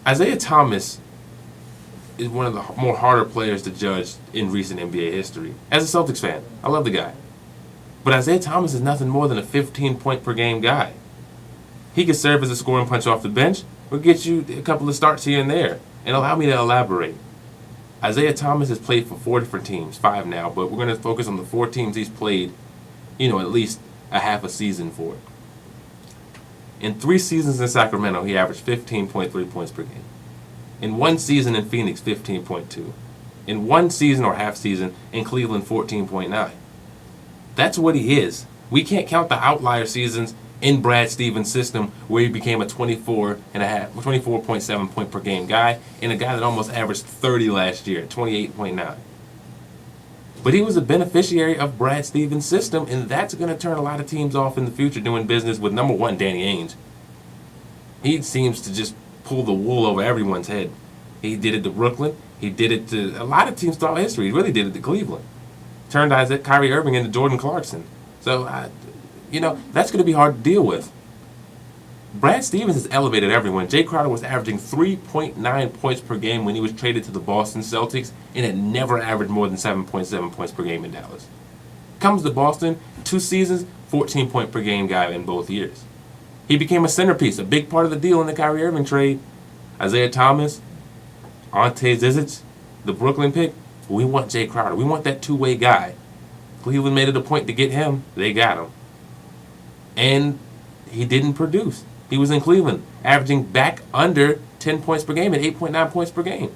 Isaiah Thomas is one of the more harder players to judge in recent NBA history. As a Celtics fan, I love the guy. But Isaiah Thomas is nothing more than a 15-point per game guy. He could serve as a scoring punch off the bench or get you a couple of starts here and there. And allow me to elaborate. Isaiah Thomas has played for 4 different teams, 5 now, but we're going to focus on the 4 teams he's played, at least a half a season for. In 3 seasons in Sacramento, he averaged 15.3 points per game. In 1 season in Phoenix, 15.2. In 1 season or half season in Cleveland, 14.9. That's what he is. We can't count the outlier seasons in Brad Stevens' system where he became a 24.7 point per game guy and a guy that almost averaged 30 last year, 28.9. But he was a beneficiary of Brad Stevens' system, and that's going to turn a lot of teams off in the future doing business with, number one, Danny Ainge. He seems to just pull the wool over everyone's head. He did it to Brooklyn. He did it to a lot of teams throughout history. He really did it to Cleveland. Turned Kyrie Irving into Jordan Clarkson. So, that's going to be hard to deal with. Brad Stevens has elevated everyone. Jay Crowder was averaging 3.9 points per game when he was traded to the Boston Celtics and had never averaged more than 7.7 points per game in Dallas. Comes to Boston, 2 seasons, 14-point per game guy in both years. He became a centerpiece, a big part of the deal in the Kyrie Irving trade. Isaiah Thomas, Ante Zizic, the Brooklyn pick. We want Jay Crowder. We want that two-way guy. Cleveland made it a point to get him. They got him. And he didn't produce. He was in Cleveland, averaging back under 10 points per game at 8.9 points per game.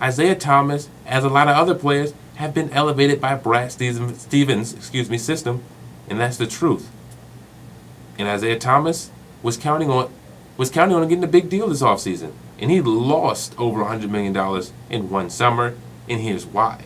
Isaiah Thomas, as a lot of other players, have been elevated by Brad Stevens' system, and that's the truth. And Isaiah Thomas was counting on getting a big deal this offseason. And he lost over $100 million in one summer, and here's why.